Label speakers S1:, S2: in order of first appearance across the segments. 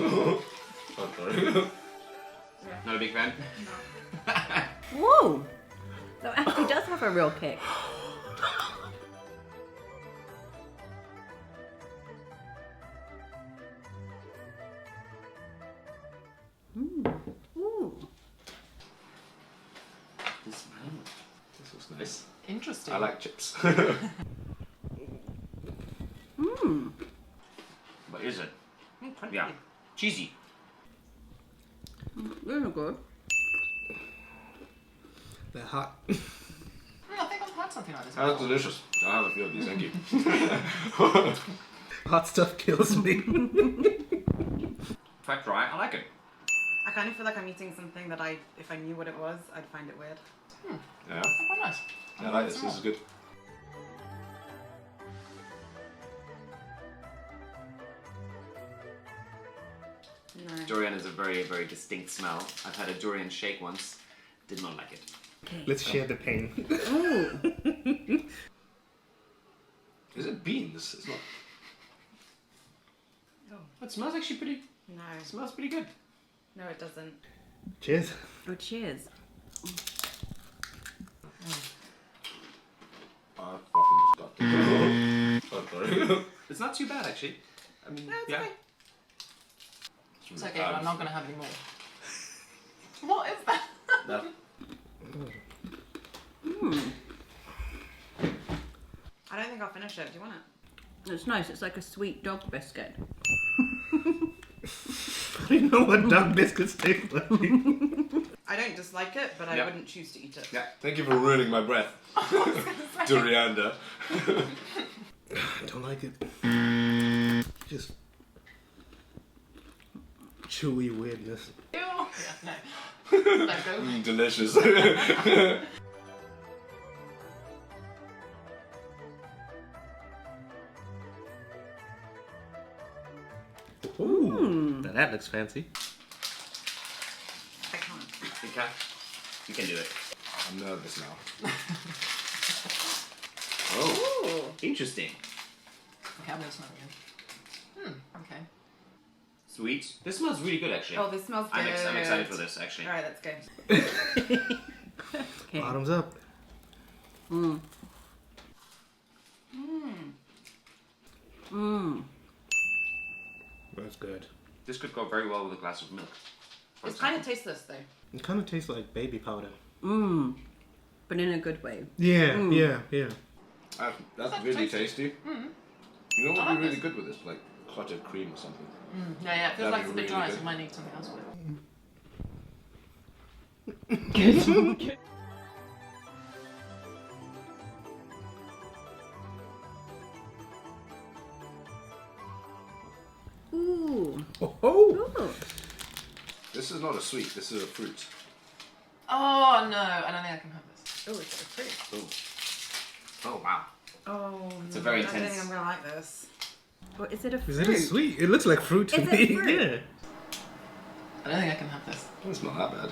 S1: Oh, sorry.
S2: Not a big fan?
S3: Whoa! That actually does have a real kick. Ooh.
S1: This looks nice.
S4: Interesting.
S1: I like chips.
S2: What is it?
S4: Crunchy.
S2: Yeah. Cheesy.
S3: Really good.
S5: They're hot.
S4: I think I've had something like this.
S1: That's delicious. I'll have a few of these, thank you.
S5: Hot stuff kills me.
S2: Quite dry. I like it.
S4: I kind of feel like I'm eating something that if I knew what it was, I'd find it weird.
S1: Yeah,
S4: Quite nice.
S1: I like this. This is good.
S4: No.
S2: Durian is a very, very distinct smell. I've had a durian shake once. Did not like it.
S3: Okay.
S5: Let's share the pain.
S3: Ooh.
S1: Is it beans? It's not.
S4: Oh.
S2: It smells actually pretty.
S4: No.
S2: It smells pretty good.
S4: No, it doesn't.
S5: Cheers.
S3: Oh, cheers.
S1: I fucking got this. Oh, sorry.
S2: It's not too bad actually. I mean,
S4: No, it's
S2: yeah.
S4: okay.
S1: It's
S4: It's okay, but I'm not going to have any more. What is that?
S2: No.
S4: I don't think I'll finish it. Do you want it?
S3: It's nice. It's like a sweet dog biscuit.
S5: I didn't know what dog biscuits taste like.
S4: I don't dislike it, but I
S2: Yeah.
S4: wouldn't choose to eat it.
S2: Yeah.
S1: Thank you for ruining my breath. Duriander.
S5: I don't like it. Just chewy weirdness.
S4: Ew. Yeah, no. Don't go.
S1: Delicious.
S5: Ooh, now that looks fancy.
S4: I can't.
S2: You can. You can do it.
S1: I'm nervous now.
S2: Oh. Interesting.
S4: Okay, I'm going to smell it again. Okay.
S2: Sweet. This smells really good actually.
S4: Oh, this smells good.
S2: I'm excited for this actually.
S4: Alright, let's go.
S3: Okay.
S5: Bottoms up.
S3: Mmm. Mmm.
S5: That's good.
S2: This could go very well with a glass of milk. for
S4: It's kind of
S2: example.
S4: tasteless though.
S5: It kind of tastes like baby powder.
S3: Mmm. But in a good way.
S5: Yeah, yeah, yeah.
S1: That's really tasty. You know what would be really good with this? Like clotted cream or something.
S4: Yeah, it feels
S1: That'd
S4: like
S1: be
S4: it's a bit
S1: really
S4: dry,
S1: good.
S4: so I might need something else with it.
S3: Ooh.
S5: Oh,
S3: Ooh.
S1: This is not a sweet. This is a fruit.
S4: Oh no, I don't think I can have this. Oh, it's a fruit.
S2: Oh. Oh wow.
S4: Oh,
S2: It's a very
S4: I don't
S2: intense-
S4: think I'm gonna like this.
S3: What is it? A fruit?
S5: is it a sweet? It looks like fruit to
S3: Is it
S5: me.
S3: fruit?
S5: Yeah.
S4: I don't think I can have this.
S1: It's not that bad.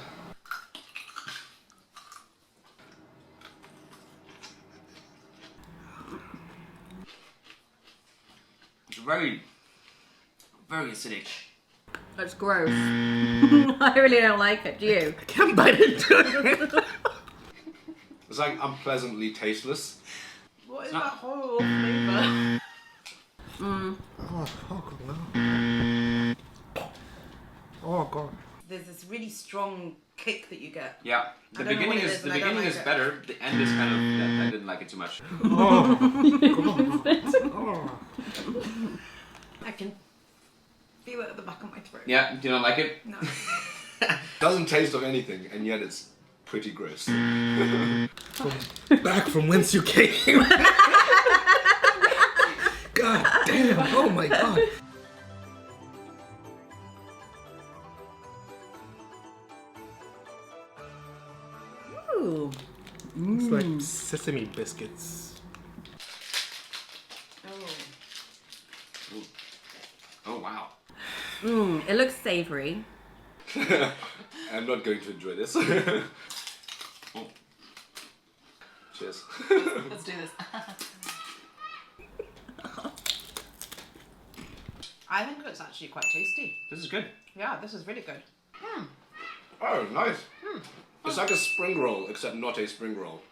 S2: It's very, very acidic.
S3: That's gross. I really don't like it. Do you?
S5: I can't bite into it.
S1: It's like unpleasantly tasteless.
S4: What is
S2: not-
S4: that horrible flavour?
S5: Oh, fuck no. Oh, God.
S4: There's this really strong kick that you get.
S2: Yeah.
S4: I
S2: The
S4: don't know
S2: beginning
S4: what it
S2: is
S4: is,
S2: the
S4: and I don't
S2: beginning
S4: like
S2: is
S4: it.
S2: better. The end is kind of. I didn't like it too much.
S5: Oh.
S4: I can feel it at the back of my throat.
S2: Yeah. Do you not like it?
S4: No.
S1: Doesn't taste of anything, and yet it's pretty gross.
S5: Back from whence you came. God damn. Oh, my God.
S3: Ooh.
S5: It's like sesame biscuits.
S4: Oh.
S2: Oh wow.
S3: Mmm. It looks savoury.
S1: I'm not going to enjoy this. Oh. Cheers.
S4: Let's do this. I think it's actually quite tasty.
S2: This is good.
S4: Yeah, this is really good.
S1: Oh, nice. It's like a spring roll, except not a spring roll.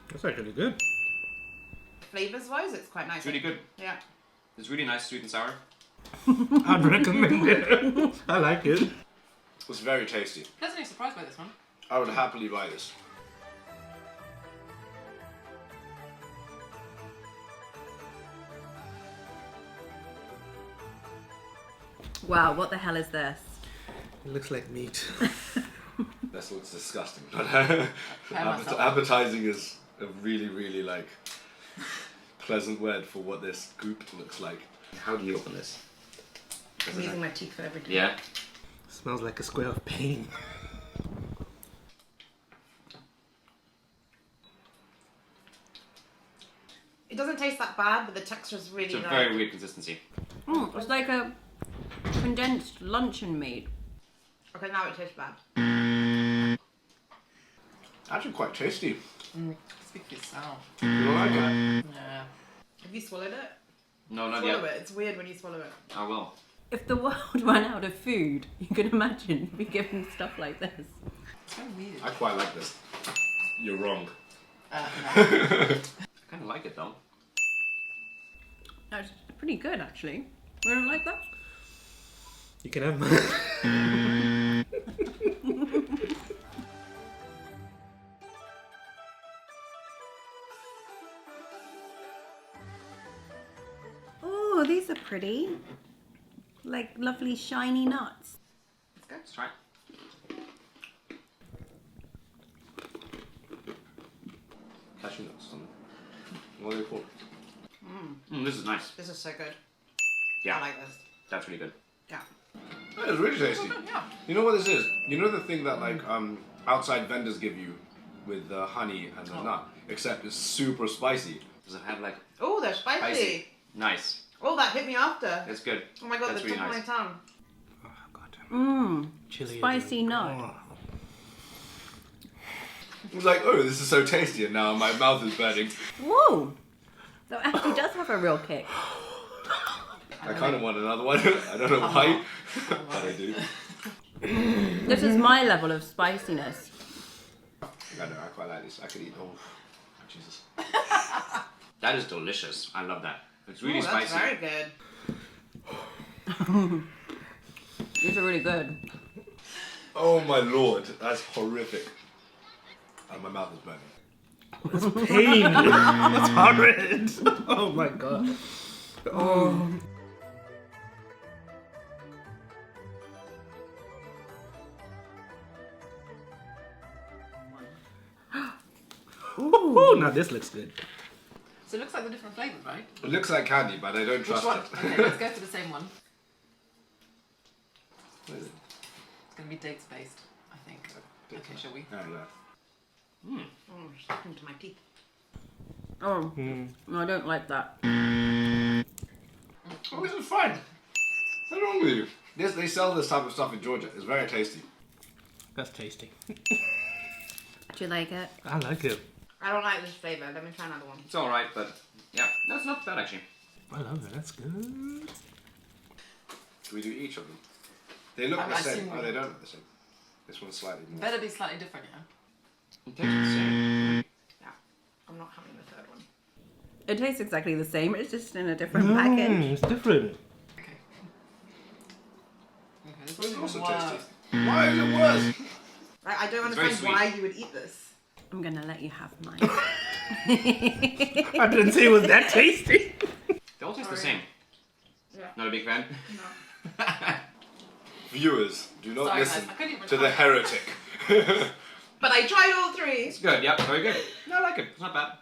S5: That's actually good.
S4: Flavours wise, it's quite nice.
S2: It's really good.
S4: Yeah.
S2: It's really nice, sweet and sour.
S5: I'd recommend it. I like it.
S1: It's very tasty.
S4: Pleasantly surprised by this one.
S1: I would happily buy this.
S3: Wow, what the hell is this?
S5: It looks like meat.
S1: That looks disgusting.
S4: myself.
S1: Appetizing is a really, really like pleasant word for what this goop looks like.
S2: How do you open this?
S3: I'm using my teeth for everything.
S2: Yeah.
S5: Smells like a square of pain.
S4: It doesn't taste that bad, but the texture is really
S2: It's a
S4: like...
S2: very weird consistency.
S3: It's like a condensed luncheon meat.
S4: Okay, now it tastes bad.
S1: Actually quite tasty.
S4: Speak for yourself.
S1: You don't like it?
S4: Yeah. Have you swallowed it?
S2: No, not
S4: Swallow
S2: yet.
S4: it. It's weird when you swallow it.
S2: I will.
S3: If the world ran out of food, you can imagine be given stuff like this.
S4: It's so weird.
S1: I quite like this. You're wrong.
S4: No.
S2: I kind of like it though.
S3: That's pretty good, actually. We don't like that?
S5: You can have mine.
S3: Oh, these are pretty. Like lovely shiny nuts.
S2: Let's try it.
S1: Cashew nuts. What are they called?
S2: This is nice.
S4: This is so good.
S2: Yeah.
S4: I like this.
S2: That's really good.
S4: Yeah.
S1: That is really tasty.
S4: Yeah.
S1: You know what this is? You know the thing that like outside vendors give you with the honey and the nut, except it's super spicy.
S2: Does it have like
S4: Oh, they're spicy.
S2: spicy? Nice.
S4: Oh, that hit me after.
S2: It's good.
S4: Oh my god,
S2: That's
S4: the
S2: really
S4: tip
S2: nice.
S4: of my tongue.
S5: Oh, God.
S3: Mmm.
S5: Chilli.
S3: Spicy nut.
S5: Oh.
S1: I was like, oh, this is so tasty, and now my mouth is burning.
S3: Whoa! So it actually does have a real kick.
S1: I kind of want another one. I don't know why, but I do.
S3: This is my level of spiciness.
S1: I know, I quite like this. I could eat. Oh, Jesus.
S2: That is delicious. I love that. It's really
S4: Oh, that's
S2: spicy.
S4: very good.
S3: These are really good.
S1: Oh my lord, that's horrific. And my mouth is burning.
S5: Pain. That's horrid. Oh my God. Oh. Ooh, now this looks good.
S4: So it looks like the different flavours, right?
S1: It looks like candy, but I don't
S4: Which
S1: trust
S4: one?
S1: it.
S4: Okay, let's go for the same one.
S1: What is it?
S4: It's going to be dates based, I think. Okay, shall we?
S1: Oh, yeah.
S4: Oh, it's sticking to my teeth.
S3: Oh, no, I don't like that.
S1: Oh, this is fine. What's wrong with you? They sell this type of stuff in Georgia. It's very tasty.
S5: That's tasty.
S3: Do you like it?
S5: I like it.
S4: I don't like this flavour. Let me try another one.
S2: It's alright, but yeah. No, it's not bad actually.
S5: I love it. That's good.
S1: Should we do each of them? They look
S4: I
S1: the same.
S4: assume
S1: Oh,
S4: we-
S1: they don't look the same. This one's slightly more.
S4: Better be slightly different, yeah?
S2: It tastes the same.
S4: Yeah. I'm not having the third one.
S3: It tastes exactly the same. It's just in a different package.
S5: It's different.
S4: Okay. Okay, this
S1: This is
S4: one's
S1: also
S4: worse.
S1: tasty. Why is it worse?
S4: I don't
S2: It's very
S4: understand
S2: sweet.
S4: why you would eat this.
S3: I'm gonna let you have mine.
S5: I didn't say it was that tasty.
S2: They all taste the
S4: Sorry.
S2: same.
S4: Yeah.
S2: Not a big fan?
S4: No.
S1: Viewers, do not
S4: Sorry,
S1: listen
S4: guys, I couldn't even
S1: to the
S4: try.
S1: heretic.
S4: But I tried all three.
S2: It's good, yeah, very good. No, I like it. It's not bad.